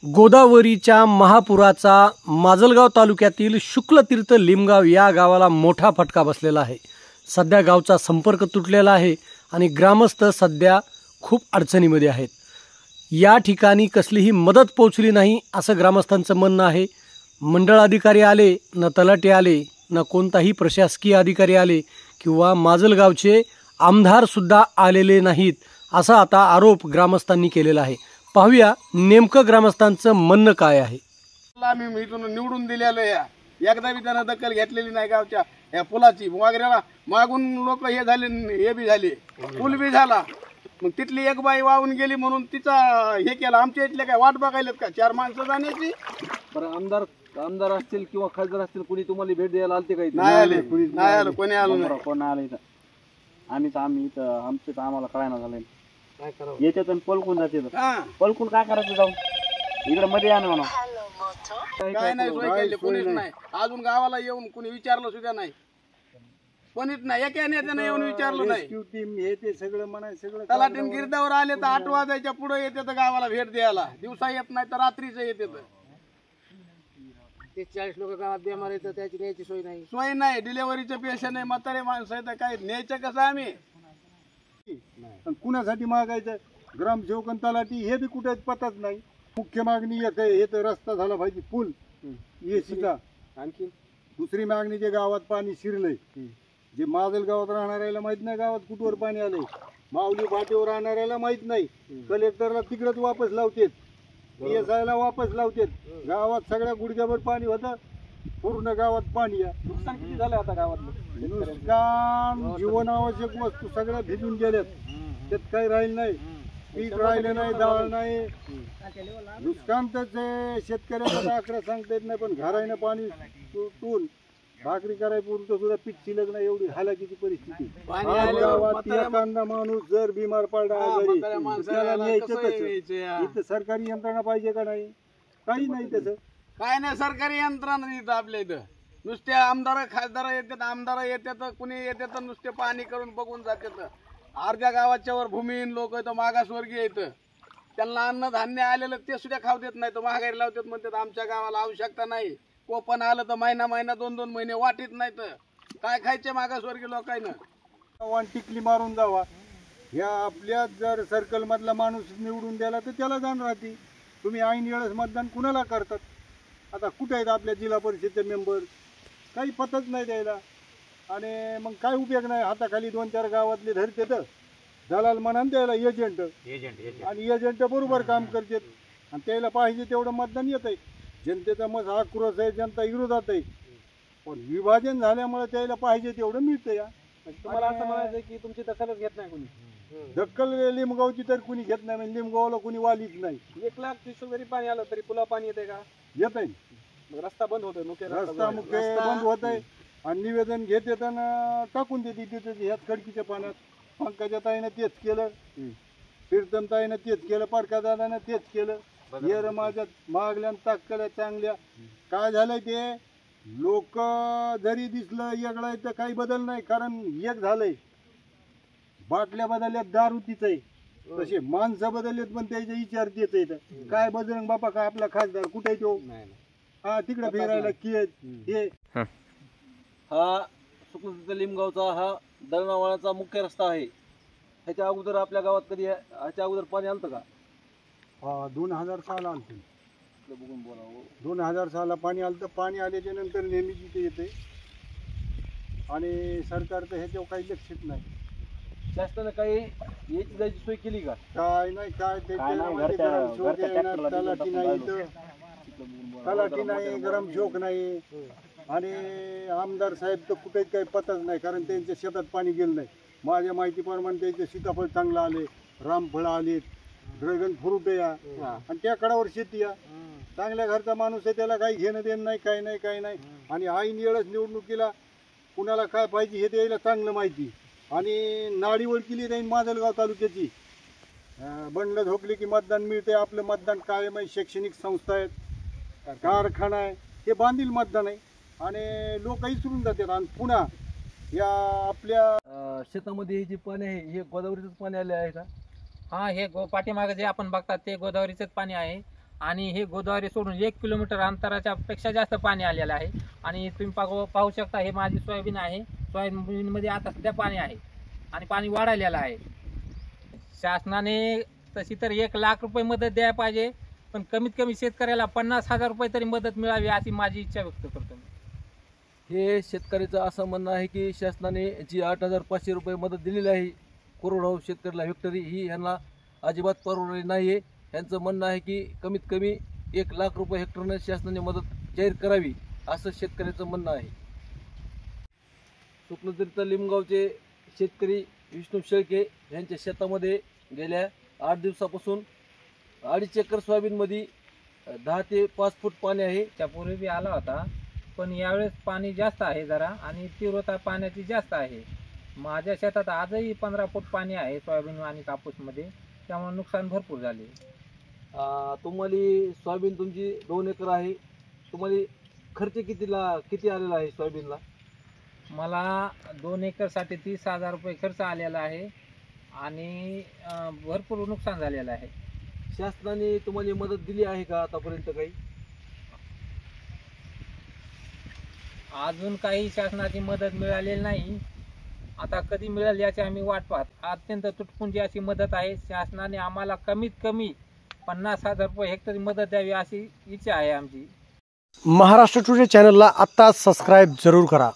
गोदावरीच्या महापुराचा माजलगाव तालुक्यातील शुक्लतीर्थ लिमगाव या गावाला मोठा फटका बसलेला आहे। सध्या गावचा संपर्क तुटलेला आहे आणि ग्रामस्थ सध्या खूप अडचणीमध्ये आहेत। या ठिकाणी कसलीही मदत पोहोचली नाही असं ग्रामस्थांचं म्हणणं आहे। मंडळ अधिकारी आले न तलाठी आले न कोणताही प्रशासकीय अधिकारी आले किंवा माजलगावचे आमदार सुद्धा आलेले नाहीत असा आता आरोप ग्रामस्थांनी केलेला आहे। पाहूया नेमकं ग्रामस्थांचं म्हणणं काय आहे। आम्ही इथून निवडून दिलेलं आहे, एकदा बी त्यानं दखल घेतलेली नाही गावच्या या पुलाची। वगैरेला मागून लोक हे झाले, हे बी झाले, पूल बी झाला, मग तिथली एक बाई वाहून गेली म्हणून तिचा हे केलं। आमच्या इथले काय वाट बघायलेत का 4 माणसं जाण्याची? बरं, आमदार असतील किंवा खासदार असतील, कोणी तुम्हाला भेट द्यायला आलते काही? नाही आले, नाही आलं, कोणी आलं नाही। कोण आलं इथं? आम्ही इथं आमचं तर आम्हाला कळायला झालंय काय करावं। येतात आणि पलकून जाते, पलकून काय करायचं? जाऊन इकडे मध्ये आणा म्हणा। काय नाही सोय केली, कोणीच नाही अजून गावाला येऊन कोणी विचारलं सुद्धा नाही, कोणीच नाही, एका नेत्यानं येऊन विचारलं नाही। हे ते सगळं म्हणाय सगळं तलाठीन गिरदावर आले तर 8 वाजायच्या पुढे येते तर गावाला भेट द्यायला, दिवसा येत नाही तर रात्रीच येते। 40 लोक गावात बेमार येतात, त्याची न्यायची सोय नाही, सोय नाही। डिलेव्हरीचे पेशंट आहे, म्हातारे माणसं आहेत, काय न्यायचं कसं आम्ही? कुणासाठी मागायचं? ग्रामसेवक आणि तलाठी हे बी कुठे पताच नाही। मुख्य मागणी एक आहे, हे तर रस्ता झाला पाहिजे, पूल एसीचा। आणखी दुसरी मागणी जे गावात पाणी शिरलंय, जे माजल गावात राहणाऱ्याला माहित नाही गावात कुठवर पाणी आलंय, माऊली फाटीवर राहणाऱ्याला माहित नाही, कलेक्टरला तिकडच वापस लावतेत, PSI ला वापस लावतेत। गावात सगळ्या गुडघ्यावर पाणी होतं, पूर्ण गावात पाणी आहे। नुकसान किती झालं आता गावातलं? नुकसान जीवनावश्यक वस्तू सगळ्या भिजून गेल्यात, त्यात काही राहिलं नाही, पीक राहिलं नाही, डाळ नाही, नुकसान तर शेतकऱ्याचा आकडा सांगता येत नाही। पण घराईनं पाणी तुटून भाकरी कराय पुरतं सुद्धा पीक शिल्लक नाही, एवढी हालाकीची परिस्थिती। गावात एखादा माणूस जर बिमार पडला आजारी, त्याला न्यायचं कसं? इथं सरकारी यंत्रणा पाहिजे का नाही? काही नाही तसं, काय नाही सरकारी यंत्रणा इथं आपल्या इथं। नुसते आमदार खासदार येतात, आमदार येतात, कुणी येतात, नुसते पाणी करून बघून जातात। अर्ध्या गावाच्या वर भूमिहीन लोक येतं, मागासवर्गीय येतं, त्यांना अन्नधान्य आलेलं ते सुद्धा खाऊ देत नाही, तर महागाई लावतात, म्हणतात आमच्या गावाला आवश्यकता नाही। कोपन आलं तर महिना 2-2 महिने वाटीत नाही, तर काय खायचे मागासवर्गीय लोकांना? टिकली मारून जावा। ह्या आपल्या जर सर्कल मधला माणूस निवडून द्याला तर त्याला जाण राहते। तुम्ही ऐन वेळेस मतदान कुणाला करतात? आता कुठे आहेत आपल्या जिल्हा परिषदेचे मेंबर? काही पतच नाही द्यायला, आणि मग काय उपयोग नाही। हाताखाली 2-4 गावातले धरते तर दलाल म्हणून द्यायला एजंट, आणि एजंट बरोबर काम करतात, आणि त्याला पाहिजे तेवढं मतदान येत आहे। जनतेचा मत आक्रोश आहे, जनता विरोधात आहे, पण विभाजन झाल्यामुळे त्याला पाहिजे तेवढं मिळतं। या तुम्हाला असं म्हणायचं की तुमची दखलच घेत नाही कोणी? दखल लिमगावची तर कुणी घेत नाही, म्हणजे लिमगावला कुणी वालीच नाही। 1,30,000 जरी पाणी आलं तरी पुला पाणी येते का? येत आहे, मग रस्ता बंद होतोय, रस्ता मुख्य बंद होत आहे, आणि निवेदन घेत येताना टाकून देते तिथे ह्याच खडकीच्या पाण्यात। पंकजा ताईनं तेच केलं, प्रीतम ताईनं तेच केलं, परका दादानं तेच केलं। येर माझ्या मागल्या ताकल्या चांगल्या काय झालंय ते लोक जरी दिसलं वेगळं आहे तर काही बदल नाही, कारण एक झालंय, बाटल्या बदलल्यात, दारू तीच आहे, तसे माणसं बदललेत पण त्याचे विचार तेच आहेत। काय बजरंग बापा का आपला खासदार कुठे तो? हा तिकडे फिरायला हे हा शुक्लतीर्थ लिमगावचा हा दळणवळणाचा मुख्य रस्ता आहे। ह्याच्या अगोदर आपल्या गावात कधी ह्याच्या अगोदर पाणी आलं का? 2000 साल आलं, बघून बोलावं। 2000 साला पाणी आलं, तर पाणी आल्याच्या नंतर नेहमी तिथे येते, आणि सरकार तर ह्याच्यावर काही लक्षात नाही। शासनानं काही याची जायची सोय केली का? काय नाही, काय ते तलाठी नाही, तलाठी नाही, ग्रामसेवक नाही, आणि आमदार साहेब तर कुठेच काही पताच नाही, कारण त्यांच्या शेतात पाणी गेलं नाही। माझ्या माहितीप्रमाणे त्यांचे सीताफळ चांगलं आले, रामफळ आलेत, ड्रॅगन फ्रूट या, आणि त्या कडावर शेती या। चांगल्या घरचा माणूस आहे, त्याला काही घेणं देणं नाही, काही नाही, काही नाही। आणि ऐन वेळेस निवडणुकीला कुणाला काय पाहिजे हे द्यायला चांगलं माहिती, आणि नाडी ओळखली नाही माजलगाव तालुक्याची। बंड झोपली की मतदान मिळते, आपलं मतदान कायम आहे, शैक्षणिक संस्था आहेत, कारखाना आहे, हे बांधील मतदान आहे, आणि लोक विसरून जातात। आणि पुन्हा या आपल्या शेतामध्ये हे जे पाणी आहे हे गोदावरीचंच पाणी आले आहे का? हा, हे पाठीमागे जे आपण बघतात ते गोदावरीचंच पाणी आहे, आणि हे गोदावरी सोडून 1 किलोमीटर अंतराच्या पेक्षा जास्त पाणी आलेलं आहे. आणि तुम्ही पाहू शकता, हे माझी सोयाबीन आहे. सोयाबीनमध्ये आता सध्या पाणी आहे आणि पाणी वाढलेलं आहे. शासनाने तशी तर 1 लाख रुपये मदत द्यायला पाहिजे, पण कमीत कमी शेतकऱ्याला 50,000 रुपये तरी मदत मिळावी अशी माझी इच्छा व्यक्त करतो मी. हे शेतकऱ्याचं असं म्हणणं आहे की शासनाने जी 8,500 रुपये मदत दिलेली आहे कोरडवाहू शेतकऱ्याला हेक्टरी, ही यांना अजिबात परवडलेली नाही आहे. यांचं म्हणणं आहे की कमीत कमी 1 लाख रुपये हेक्टरने शासनाने मदत जाहीर करावी, असं शेतकऱ्याचं म्हणणं आहे. शुक्लतीर्थ लिमगावचे शेतकरी विष्णू शेळके यांच्या शेतामध्ये गेल्या 8 दिवसापासून 2.5 एकर सोयाबीनमध्ये 10 ते 5 फूट पाणी आहे. त्यापूर्वी बी आला होता, पण यावेळेस पाणी जास्त आहे जरा आणि तीव्रता पाण्याची जास्त आहे. माझ्या शेतात आजही 15 फूट पाणी आहे सोयाबीन आणि कापूसमध्ये, त्यामुळे नुकसान भरपूर झाले. तुम्हाला सोयाबीन तुमची 2 एकर आहे, तुम्हाला खर्च किती आलेला आहे सोयाबीनला? मला 2 एकरसाठी 30,000 रुपये खर्च आलेला आहे आणि भरपूर नुकसान झालेलं आहे. शासनाने तुम्हाला मदत दिली आहे का आतापर्यंत काही? अजून काही शासनाची मदत मिळालेली नाही. आता कधी मिळेल याची आम्ही वाट पाहत. अत्यंत तुटपुंजी अशी मदत आहे. शासनाने आम्हाला कमीत कमी 50,000 रुपये हेक्टरी मदत द्यावी अशी इच्छा आहे आमची. महाराष्ट्र टुडे चॅनलला आत्ताच सबस्क्राईब जरूर करा.